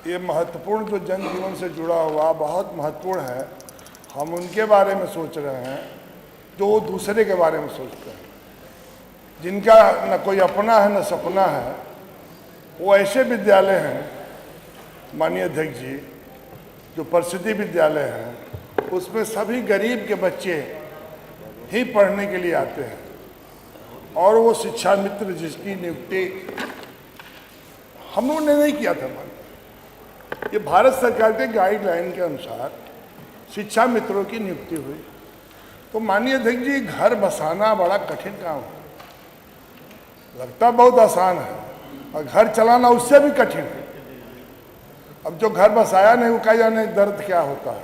ये महत्वपूर्ण जो जनजीवन से जुड़ा हुआ बहुत महत्वपूर्ण है। हम उनके बारे में सोच रहे हैं जो दूसरे के बारे में सोचते हैं, जिनका न कोई अपना है न सपना है। वो ऐसे विद्यालय हैं माननीय अध्यक्ष जी, जो परिषदीय विद्यालय हैं, उसमें सभी गरीब के बच्चे ही पढ़ने के लिए आते हैं। और वो शिक्षा मित्र जिसकी नियुक्ति हम लोगों ने नहीं किया था, ये भारत सरकार के गाइडलाइन के अनुसार शिक्षा मित्रों की नियुक्ति हुई। तो माननीय अध्यक्ष जी, घर बसाना बड़ा कठिन काम है, लगता बहुत आसान है, और घर चलाना उससे भी कठिन है। अब जो घर बसाया नहीं वो क्या जाने दर्द क्या होता है,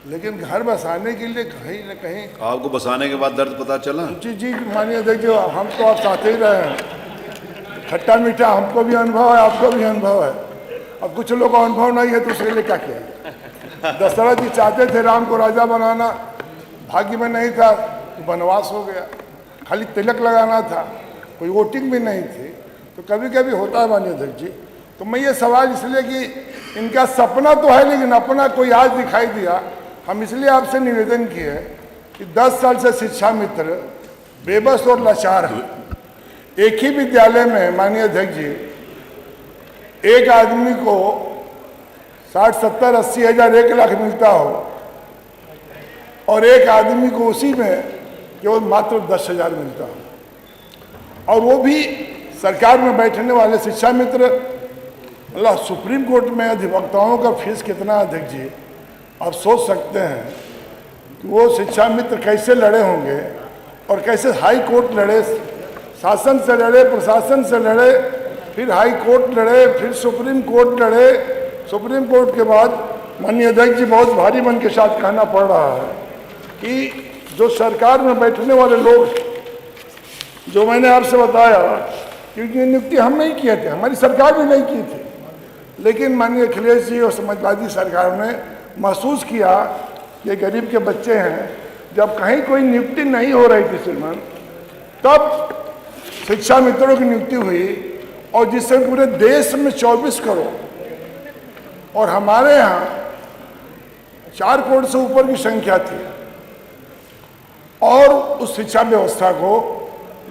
लेकिन घर बसाने के लिए कहीं न कहीं आपको बसाने के बाद दर्द पता चला? जी जी माननीय अध्यक्ष जी, हम तो आप साथ ही रहे हैं, खट्टा मीठा हमको भी अनुभव है, आपको भी अनुभव है। अब कुछ लोगों को अनुभव नहीं है तो उसके लिए क्या किया। दशरथ जी चाहते थे राम को राजा बनाना, भाग्य में नहीं था तो वनवास हो गया। खाली तिलक लगाना था, कोई वोटिंग भी नहीं थी। तो कभी कभी होता है माननीय अध्यक्ष जी। तो मैं ये सवाल इसलिए कि इनका सपना तो है लेकिन अपना कोई आज दिखाई दिया, हम इसलिए आपसे निवेदन किए कि 10 साल से शिक्षा मित्र बेबस और लाचार हैं। एक ही विद्यालय में माननीय अध्यक्ष जी, एक आदमी को 60, 70, 80 हजार, 1 लाख मिलता हो, और एक आदमी को उसी में केवल मात्र 10,000 मिलता हो। और वो भी सरकार में बैठने वाले शिक्षा मित्र। अल्लाह, सुप्रीम कोर्ट में अधिवक्ताओं का फीस कितना अध्यक्ष जी, आप सोच सकते हैं कि वो शिक्षा मित्र कैसे लड़े होंगे, और कैसे हाई कोर्ट लड़े, शासन से लड़े, प्रशासन से लड़े, फिर हाई कोर्ट लड़े, फिर सुप्रीम कोर्ट लड़े। सुप्रीम कोर्ट के बाद माननीय अध्यक्ष जी, बहुत भारी मन के साथ कहना पड़ रहा है कि जो सरकार में बैठने वाले लोग, जो मैंने आपसे बताया, क्योंकि नियुक्ति हम नहीं किए थे, हमारी सरकार भी नहीं की थी, लेकिन माननीय अखिलेश जी और समाजवादी सरकार ने महसूस किया कि गरीब के बच्चे हैं। जब कहीं कोई नियुक्ति नहीं हो रही थी श्रीमान, तब शिक्षा मित्रों की नियुक्ति हुई, और जिससे पूरे देश में 24 करोड़ और हमारे यहाँ 4 करोड़ से ऊपर की संख्या थी। और उस शिक्षा व्यवस्था को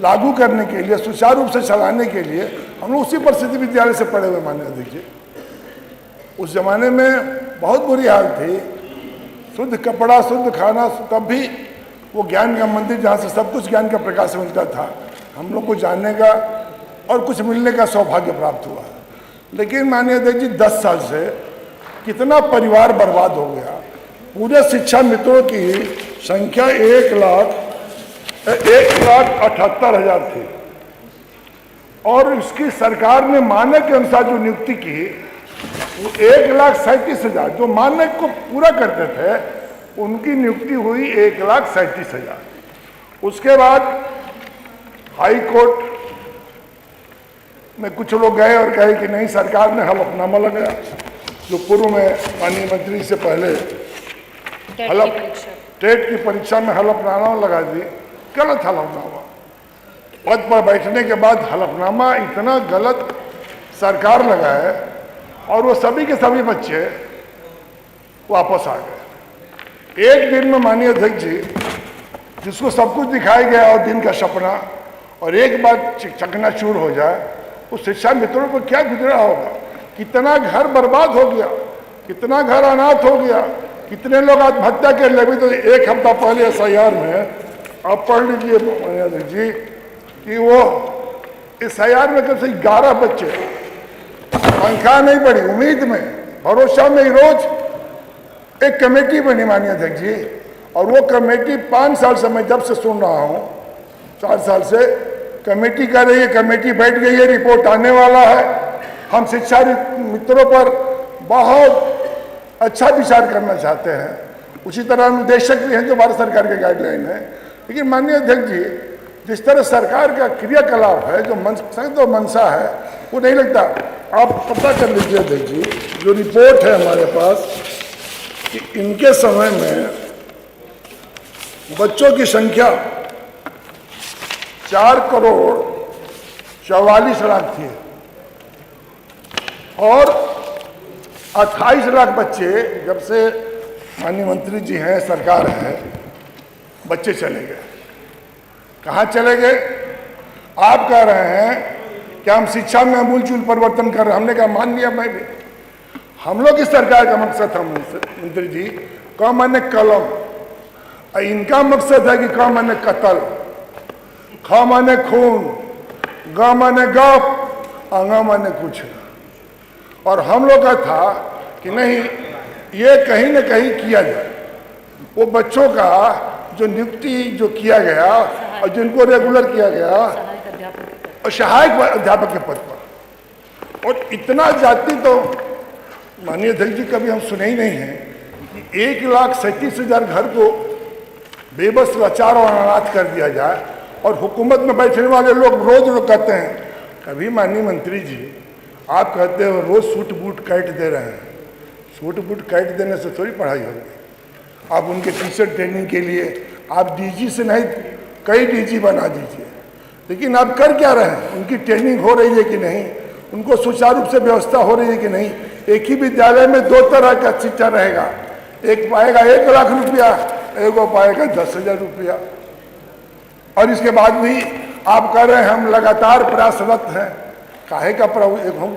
लागू करने के लिए, सुचारू रूप से चलाने के लिए हम लोग उसी परिषदीय विद्यालय से पढ़े हुए माननीय अध्यक्ष जी। उस जमाने में बहुत बुरी हाल थी, शुद्ध कपड़ा, शुद्ध खाना, तब भी वो ज्ञान का मंदिर जहाँ से सब कुछ ज्ञान का प्रकाश मिलता था, हम लोग को जानने का और कुछ मिलने का सौभाग्य प्राप्त हुआ। लेकिन माननीय अध्यक्ष जी, 10 साल से कितना परिवार बर्बाद हो गया। पूरे शिक्षा मित्रों की संख्या 1,78,000 थी, और इसकी सरकार ने मानक के अनुसार जो नियुक्ति की वो 1,37,000, जो मानक को पूरा करते थे उनकी नियुक्ति हुई 1,37,000। उसके बाद हाई कोर्ट में कुछ लोग गए और कहे कि नहीं, सरकार ने हलफनामा लगाया, जो पूर्व में माननीय मंत्री से पहले टेट की परीक्षा में हलफनामा लगा दी। गलत हलफनामा, पद पर बैठने के बाद हलफनामा इतना गलत सरकार लगाए, और वो सभी के सभी बच्चे वापस आ गए। एक दिन में माननीय अध्यक्ष जी, जिसको सब कुछ दिखाया गया और दिन का सपना, और एक बार चकनाचूर हो जाए, उस शिक्षा मित्रों पर क्या गुजरा होगा। कितना घर बर्बाद हो गया, कितना घर अनाथ हो गया, कितने लोग आत्महत्या कर ले। तो 1 हफ्ता पहले SIR में आप पढ़ लीजिए माननीय अध्यक्ष जी कि वो SIR में कम से 11 बच्चे, तनख्वाह नहीं बढ़ी, उम्मीद में, भरोसा में ही रोज एक कमेटी बनी माननीय अध्यक्ष जी। और वो कमेटी 5 साल से, मैं जब से सुन रहा हूँ, 4 साल से कमेटी कर रही है, कमेटी बैठ गई है, रिपोर्ट आने वाला है। हम शिक्षा मित्रों पर बहुत अच्छा विचार करना चाहते हैं, उसी तरह अनुदेशक भी हैं जो भारत सरकार के गाइडलाइन है। लेकिन माननीय अध्यक्ष जी, जिस तरह सरकार का क्रियाकलाप है, जो मकसद और मंशा है, वो नहीं लगता। आप पता कर लीजिए अध्यक्ष जी, जो रिपोर्ट है हमारे पास कि इनके समय में बच्चों की संख्या 4,44,00,000 थी, और 28 लाख बच्चे, जब से माननीय मंत्री जी हैं, सरकार है, बच्चे चले गए। कहाँ चले गए? आप कह रहे हैं कि हम शिक्षा में मूलचूल परिवर्तन कर रहे हैं। हमने कहा मान लिया, मैं भी। हम लोग की सरकार का मकसद था मंत्री जी, क माने कलम, और इनका मकसद है कि क माने कत्ल, ख माने खून, ग माने गप, अंग माने कुछ। और हम लोग का था कि नहीं, ये कहीं न कहीं किया जाए। वो बच्चों का जो नियुक्ति जो किया गया और जिनको रेगुलर किया गया और सहायक अध्यापक के पद पर, और इतना जाति तो माननीय अध्यक्ष जी कभी हम सुने ही नहीं है कि 1,37,000 घर को बेबस, लाचार और अनाथ कर दिया जाए। और हुकूमत में बैठने वाले लोग रोज कहते हैं, कभी माननीय मंत्री जी आप कहते हो रोज सूट बूट कैट दे रहे हैं। सूट बूट कैट देने से थोड़ी पढ़ाई होगी। आप उनके टीचर ट्रेनिंग के लिए आप डीजी से नहीं कई डीजी बना दीजिए, लेकिन आप कर क्या रहे हैं? उनकी ट्रेनिंग हो रही है कि नहीं? उनको सुचारू रूप से व्यवस्था हो रही है कि नहीं? एक ही विद्यालय में 2 तरह का शिक्षा रहेगा, एक पाएगा 1 लाख रुपया, एक वो पाएगा 10,000 रुपया। और इसके बाद भी आप कह रहे हैं हम लगातार प्रयासरत हैं। काहे का हम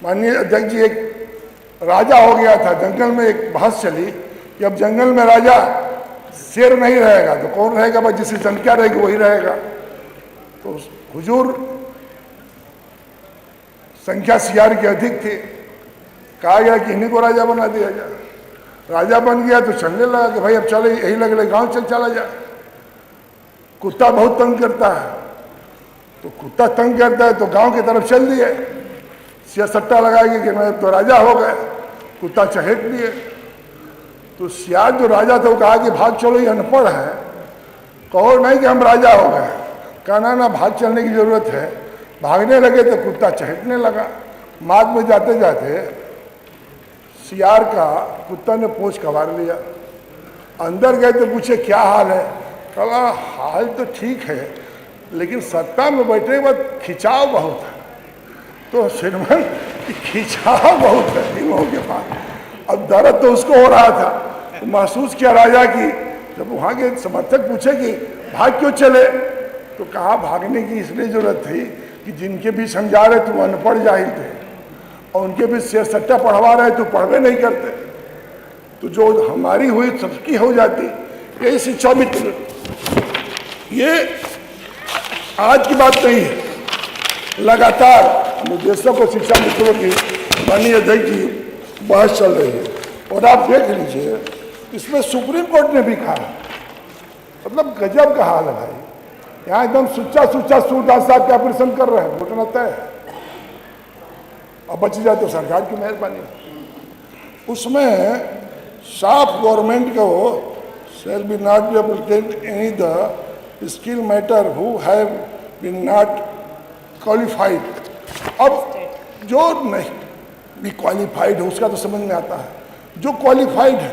माननीय अध्यक्ष जी, एक राजा हो गया था, जंगल में एक बहस चली कि अब जंगल में राजा शेर नहीं रहेगा तो कौन रहेगा? बस जिसकी संख्या रहेगी वही रहेगा। तो हुजूर संख्या सियार की अधिक थी, कहा गया कि इन्हीं को राजा बना दिया जाए। राजा बन गया तो चलने लगा कि भाई अब चले, यही लगे गांव चला जाए। कुत्ता बहुत तंग करता है, तो कुत्ता तंग करता है तो गांव की तरफ चल दिए। सियासट्टा लगाएगी कि मैं तो राजा हो गए, कुत्ता चहेट लिए। तो सियार जो राजा था वो कहा कि भाग चलो, ये अनपढ़ है, कहो नहीं कि हम राजा हो गए। कहना ना, भाग चलने की जरूरत है। भागने लगे तो कुत्ता चहटने लगा। मार्ग में जाते जाते सियार का कुत्ता ने पूंछ कबार लिया। अंदर गए तो पूछे क्या हाल है? कहा हाल तो ठीक है, लेकिन सत्ता में बैठने के बाद खिंचाव बहुत है। तो श्रीमान खिंचाव बहुत है इन लोगों के पास। अब दर्द तो उसको हो रहा था, तो महसूस किया राजा की। जब वहाँ के समर्थक पूछे कि भाग क्यों चले, तो कहा भागने की इसलिए जरूरत थी कि जिनके भी समझा रहे थे वो अनपढ़ जाहिल थे, और उनके भी सियासट्टा पढ़वा रहे तो पढ़वे नहीं करते। तो जो हमारी हुई सबकी हो जाती। यही शिक्षा मित्र, ये आज की बात नहीं है, लगातार हम देशों को शिक्षा मित्रों की माननीय अध्यक्ष जी बहस चल रही है। और आप देख लीजिए, इसमें सुप्रीम कोर्ट ने भी कहा, मतलब गजब का हाल है भाई। यहाँ एकदम सुच्चा सूरदास साहब के ऑपरेशन कर रहे हैं, घुटना तय है। अब बच जाए तो सरकार की मेहरबानी। उसमें साफ गवर्नमेंट को shall be not be able to take any the skill matter who have been not qualified। अब जो नहीं भी क्वालिफाइड है उसका तो समझ में आता है, जो क्वालिफाइड है।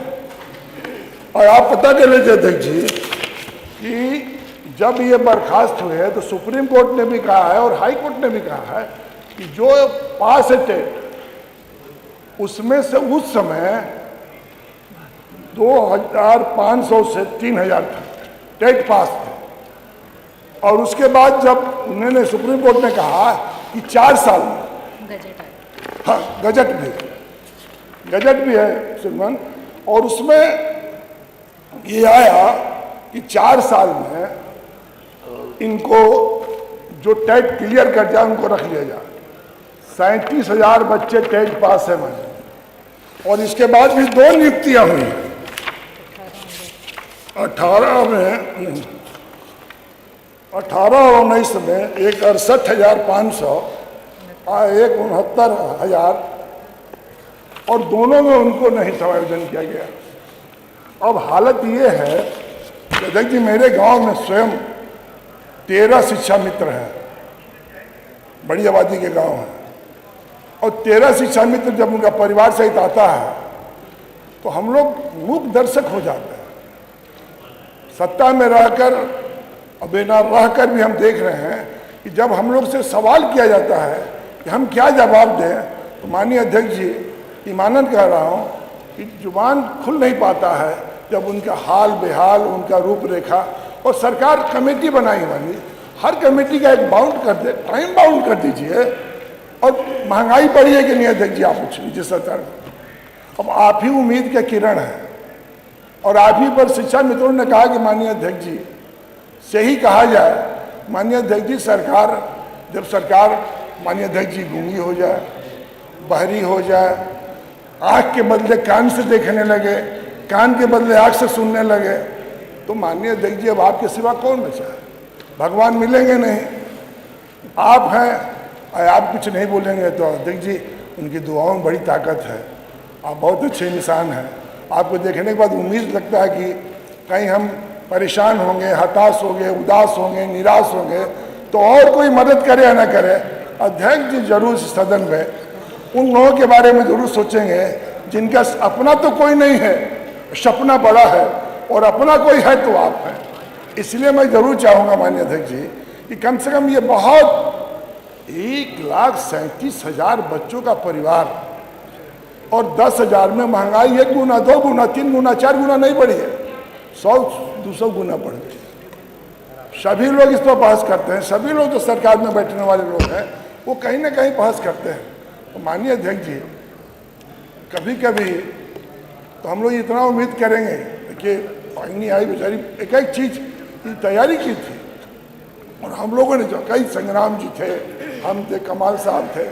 और आप पता कर लेते अध्यक्ष जी कि जब ये बर्खास्त हुए तो सुप्रीम कोर्ट ने भी कहा है और हाई कोर्ट ने भी कहा है कि जो पास है टेट, उसमें से उस समय 2,500 से 3,000 टेट पास थे। और उसके बाद जब उन्होंने सुप्रीम कोर्ट ने कहा कि 4 साल में, हाँ गजट भी है श्रीमान, और उसमें ये आया कि 4 साल में इनको जो टेट क्लियर कर जाए उनको रख लिया जाए। 37,000 बच्चे टेट पास है मैंने। और इसके बाद भी 2 नियुक्तियां हुई हैं। 18 और 19 में एक 68,500 और एक 69,000, और दोनों में उनको नहीं समायोजन किया गया। अब हालत ये है कि अध्यक्ष जी मेरे गांव में स्वयं 13 शिक्षा मित्र हैं, बड़ी आबादी के गांव हैं। और 13 शिक्षा मित्र जब उनका परिवार सहित आता है तो हम लोग मूक दर्शक हो जाते हैं। सत्ता में रहकर और बिना रहकर भी हम देख रहे हैं कि जब हम लोग से सवाल किया जाता है कि हम क्या जवाब दें, तो माननीय अध्यक्ष जी ईमानन कह रहा हूँ कि जुबान खुल नहीं पाता है जब उनका हाल बेहाल, उनका रूपरेखा। और सरकार कमेटी बनाई वाली, हर कमेटी का एक बाउंड कर दे, टाइम बाउंड कर दीजिए। और महंगाई बढ़ी है कि नहीं अध्यक्ष जी, आप पूछ लीजिए सरकार। अब आप ही उम्मीद के किरण हैं और आप ही पर शिक्षा मित्रों ने कहा कि माननीय अध्यक्ष जी से ही कहा जाए, माननीय अध्यक्ष जी सरकार, जब सरकार माननीय अध्यक्ष जी गूंगी हो जाए, बहरी हो जाए, आँख के बदले कान से देखने लगे, कान के बदले आँख से सुनने लगे, तो माननीय अध्यक्ष जी अब आपके सिवा कौन बचा है? भगवान मिलेंगे नहीं, आप हैं। आप कुछ नहीं बोलेंगे तो अध्यक्ष जी उनकी दुआओं में बड़ी ताकत है। आप बहुत अच्छे इंसान हैं। आपको देखने के बाद उम्मीद लगता है कि कहीं हम परेशान होंगे, हताश होंगे, उदास होंगे, निराश होंगे तो और कोई मदद करे या ना करे, अध्यक्ष जी जरूर इस सदन में उन लोगों के बारे में जरूर सोचेंगे जिनका अपना तो कोई नहीं है, सपना बड़ा है, और अपना कोई है तो आप हैं। इसलिए मैं जरूर चाहूँगा माननीय अध्यक्ष जी कि कम से कम ये बहुत 1,37,000 बच्चों का परिवार और 10,000 में महंगाई 1 गुना, 2 गुना, 3 गुना, 4 गुना नहीं बढ़ी है, 100-200 गुना बढ़ गई। सभी लोग इस पर बहस करते हैं, सभी लोग जो सरकार में बैठने वाले लोग हैं वो कहीं ना कहीं बहस करते हैं। तो माननीय अध्यक्ष जी कभी कभी तो हम लोग इतना उम्मीद करेंगे कि पानी आई बेचारी एक एक चीज़ की तैयारी की थी, और हम लोगों ने जो कई संग्राम जी थे, हम थे, कमाल साहब थे,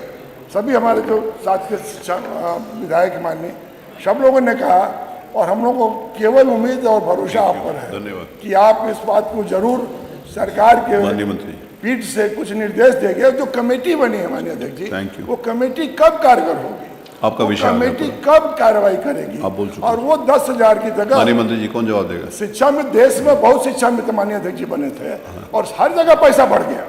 सभी हमारे जो साथ के विधायक माननीय सब लोगों ने कहा, और हम लोगों को केवल उम्मीद और भरोसा आप पर है कि आप इस बात को जरूर सरकार के पीठ से कुछ निर्देश देंगे। जो कमेटी बनी है माननीय अध्यक्ष जी, वो कमेटी कब कारगर होगी, आपका विषय, कमेटी कब कार्रवाई करेगी, आप बोल चुके, और वो 10,000 की जगह माननीय मंत्री जी कौन जवाब देगा? शिक्षा में, देश में बहुत शिक्षा में माननीय अध्यक्ष जी बने थे और हर जगह पैसा बढ़ गया,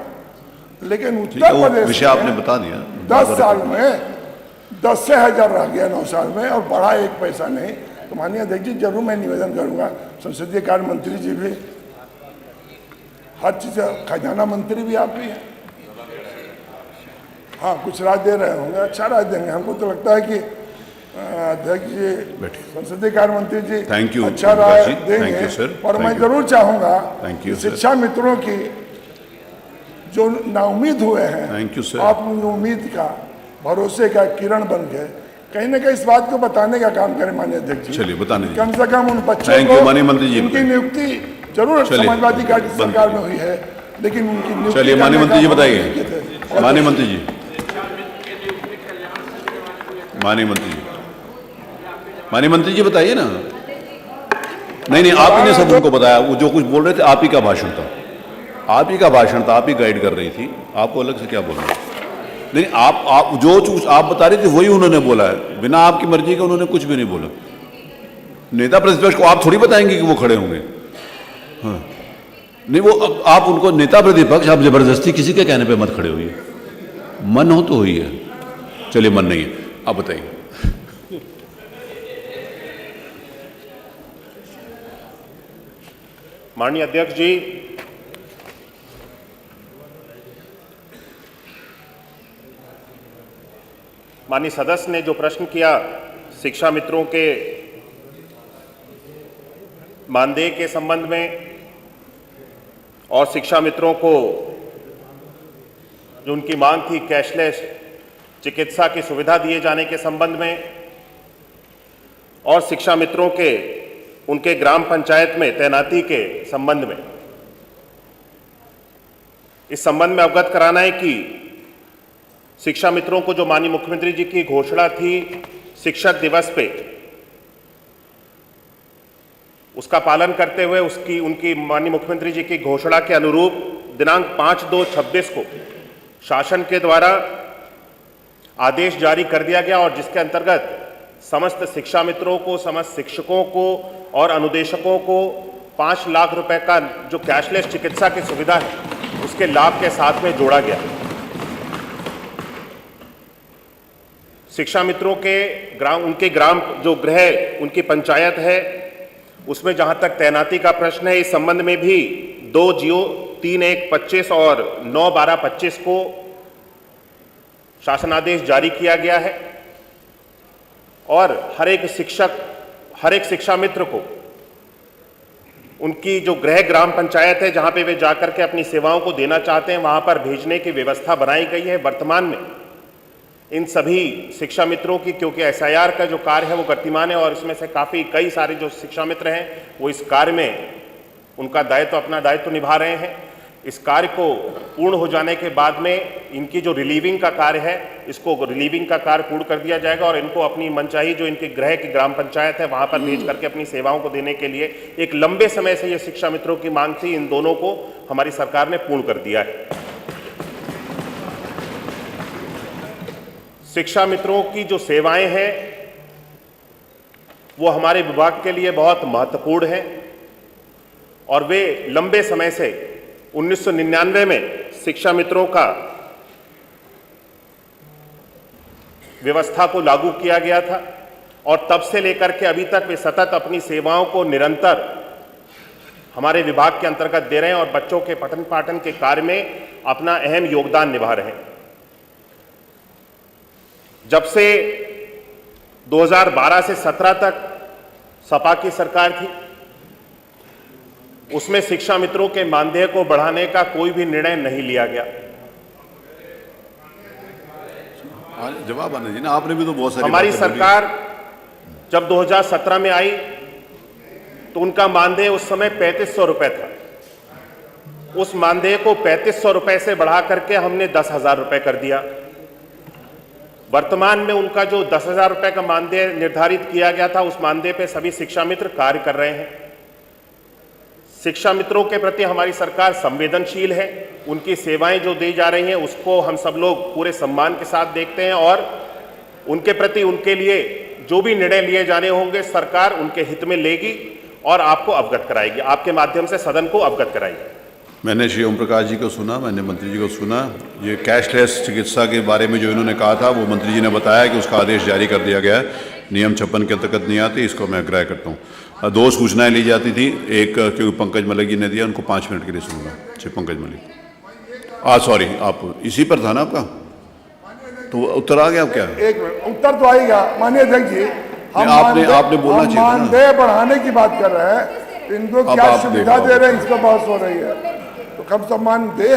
लेकिन उत्तर प्रदेश विषय आपने बता दिया, 10 साल में 10 से 1000 रह गया 9 साल में, और बढ़ा 1 पैसा नहीं। तो माननीय अध्यक्ष जी जरूर मैं निवेदन करूंगा, संसदीय कार्य मंत्री जी भी, हर चीज, खजाना मंत्री भी आप भी हैं, हाँ कुछ राय दे रहे होंगे, अच्छा राय देंगे। हमको तो लगता है कि अध्यक्ष जी, संसदीय कार्य मंत्री जी थैंक यू, अच्छा राय देंगे। और मैं जरूर चाहूंगा शिक्षा मित्रों की जो नाउम्मीद हुए हैं, थैंक यू सर, आप उन उम्मीद का, भरोसे का किरण बन के कहीं ना कहीं इस बात को बताने का काम करें माननीय अध्यक्ष जी। चलिए बताने, कम से कम उन बच्चों को, उनकी नियुक्ति जरूर समाजवादी पार्टी सरकार में हुई है, लेकिन उनकी नियुक्ति, चलिए माननीय मंत्री जी बताइए, माननीय मंत्री जी, माननीय मंत्री जी, माननीय मंत्री जी बताइए ना। नहीं, आप ही ने सब उनको बताया, वो जो कुछ बोल रहे थे आप ही का भाषण था, आप ही का भाषण था, आप ही गाइड कर रही थी, आपको अलग से क्या बोलना? नहीं, आप जो चीज आप बता रही थी वही उन्होंने बोला है, बिना आपकी मर्जी के उन्होंने कुछ भी नहीं बोला। नेता प्रतिपक्ष को आप थोड़ी बताएंगे कि वो खड़े होंगे, हाँ नहीं, वो आप उनको नेता प्रतिपक्ष, आप जबरदस्ती किसी के कहने पे मत खड़े होइए, मन हो तो हुई है, चलिए मन नहीं है, आप बताइए। माननीय अध्यक्ष जी, माननीय सदस्य ने जो प्रश्न किया शिक्षा मित्रों के मानदेय के संबंध में, और शिक्षा मित्रों को जो उनकी मांग थी कैशलेस चिकित्सा की सुविधा दिए जाने के संबंध में, और शिक्षा मित्रों के उनके ग्राम पंचायत में तैनाती के संबंध में, इस संबंध में अवगत कराना है कि शिक्षा मित्रों को जो माननीय मुख्यमंत्री जी की घोषणा थी शिक्षक दिवस पे, उसका पालन करते हुए उनकी माननीय मुख्यमंत्री जी की घोषणा के अनुरूप दिनांक 5/2/26 को शासन के द्वारा आदेश जारी कर दिया गया, और जिसके अंतर्गत समस्त शिक्षा मित्रों को, समस्त शिक्षकों को और अनुदेशकों को 5 लाख रुपए का जो कैशलेस चिकित्सा की सुविधा है उसके लाभ के साथ में जोड़ा गया। शिक्षा मित्रों के उनके ग्राम जो गृह उनकी पंचायत है उसमें जहां तक तैनाती का प्रश्न है, इस संबंध में भी 2 जियो 3/1/25 और 9/12/25 को शासनादेश जारी किया गया है। और हर एक शिक्षा मित्र को उनकी जो गृह ग्राम पंचायत है जहां पे वे जाकर के अपनी सेवाओं को देना चाहते हैं वहां पर भेजने की व्यवस्था बनाई गई है। वर्तमान में इन सभी शिक्षा मित्रों की, क्योंकि एसआईआर का जो कार्य है वो गतिमान है और इसमें से कई सारे जो शिक्षा मित्र हैं वो इस कार्य में उनका अपना दायित्व निभा रहे हैं। इस कार्य को पूर्ण हो जाने के बाद में इनकी जो रिलीविंग का कार्य है, इसको रिलीविंग का कार्य पूर्ण कर दिया जाएगा और इनको अपनी मनचाही जो इनके गृह की ग्राम पंचायत है वहां पर भेज करके अपनी सेवाओं को देने के लिए एक लंबे समय से ये शिक्षा मित्रों की मांग थी, इन दोनों को हमारी सरकार ने पूर्ण कर दिया है। शिक्षा मित्रों की जो सेवाएं हैं वो हमारे विभाग के लिए बहुत महत्वपूर्ण है और वे लंबे समय से 1999 में शिक्षा मित्रों का व्यवस्था को लागू किया गया था और तब से लेकर के अभी तक वे सतत अपनी सेवाओं को निरंतर हमारे विभाग के अंतर्गत दे रहे हैं और बच्चों के पठन पाठन के कार्य में अपना अहम योगदान निभा रहे हैं। जब से 2012 से 17 तक सपा की सरकार थी, उसमें शिक्षा मित्रों के मानदेय को बढ़ाने का कोई भी निर्णय नहीं लिया गया। जवाब आने दीजिए ना, आपने भी तो बहुत सारी हमारी बातें बोली। सरकार जब 2017 में आई तो उनका मानदेय उस समय 3500 रुपए था। उस मानदेय को 3500 रुपए से बढ़ा करके हमने 10,000 रुपए कर दिया। वर्तमान में उनका जो 10,000 रुपए का मानदेय निर्धारित किया गया था, उस मानदेय पे सभी शिक्षा मित्र कार्य कर रहे हैं। शिक्षा मित्रों के प्रति हमारी सरकार संवेदनशील है। उनकी सेवाएं जो दी जा रही हैं उसको हम सब लोग पूरे सम्मान के साथ देखते हैं और उनके प्रति, उनके लिए जो भी निर्णय लिए जाने होंगे सरकार उनके हित में लेगी और आपको अवगत कराएगी, आपके माध्यम से सदन को अवगत कराएगी। मैंने श्री ओम प्रकाश जी को सुना, मैंने मंत्री जी को सुना। ये कैशलेस चिकित्सा के बारे में जो इन्होंने कहा था वो मंत्री जी ने बताया कि उसका आदेश जारी कर दिया गया है, नियम 56 के अंतर्गत नहीं आती, इसको मैं अग्राह्य करता हूँ। 2 सूचनाएं ली जाती थी, एक क्योंकि पंकज मलिक जी ने दिया, उनको 5 मिनट के लिए सुनूंगा। श्री पंकज मलिक, सॉरी, आप इसी पर था ना आपका, तो उत्तर आ गया अब क्या? एक मिनट, उत्तर तो आएगा माननीय अध्यक्ष जी। आपने बोलना चाहिए था ना। मानदेय बढ़ाने की बात कर रहे हैं, इनको क्या सुविधा दे रहे हैं इस पर बहस हो रही है। तो कम से कम मानदेय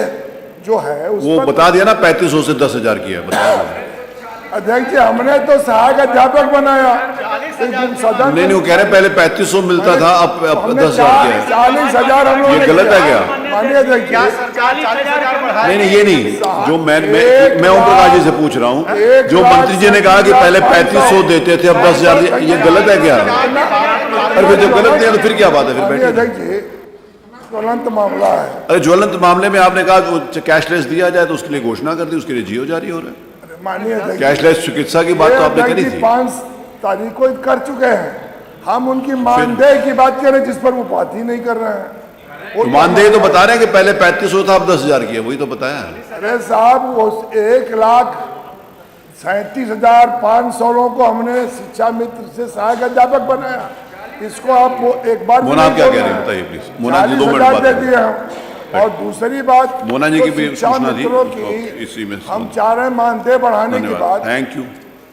जो है वो बता दिया ना, 3500 से 10,000 किया है, बताया। अध्यक्ष जी हमने तो सहायक अध्यापक बनाया, सदन नहीं, वो कह रहे पहले 3500 मिलता था, अब 10,000 किया है। 40,000 हम लोग, ये गलत है क्या? माननीय अध्यक्ष जी, नहीं, ये नहीं, जो मैं ओम प्रकाश जी से पूछ रहा हूँ, जो मंत्री जी ने कहा कि पहले 3500 देते थे अब 10,000, ये गलत है क्या? अरे फिर जब गलत है तो फिर क्या बात है? फिर बैठिए। अध्यक्ष जी ज्वलंत मामला है। अरे ज्वलंत मामले में आपने कहा कैशलेस दिया जाए तो उसके लिए घोषणा कर दी, उसके लिए जियो जारी हो रहा है। माननीय अध्यक्ष, कैशलेस चिकित्सा की बात तो आपने करी थी, 5 तारीख को कर चुके हैं। हम उनकी मानदेय की बात कर रहे हैं जिस पर वो बात ही नहीं कर रहे हैं। तो मानदेय तो बता रहे हैं कि पहले 3500 था, अब 10,000 किया, वही तो बताया है। अरे साहब, वो 1,37,500 लोगों को हमने शिक्षा मित्र से सहायक अध्यापक बनाया। इसको आप एक बार मोना आप क्या कह रहे हैं बताइए प्लीज। मोना जी 2 मिनट बात दे दिए हम। और दूसरी बात, मोना जी की भी सूचना थी, की इसी में हम चाह रहे हैं मानदेय बढ़ाने की बात। Thank you.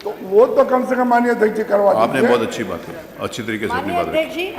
तो वो तो कम से कम माननीय अध्यक्ष जी करवा दीजिए। आपने बहुत अच्छी बात है, अच्छी तरीके से अपनी बात अध्यक्ष जी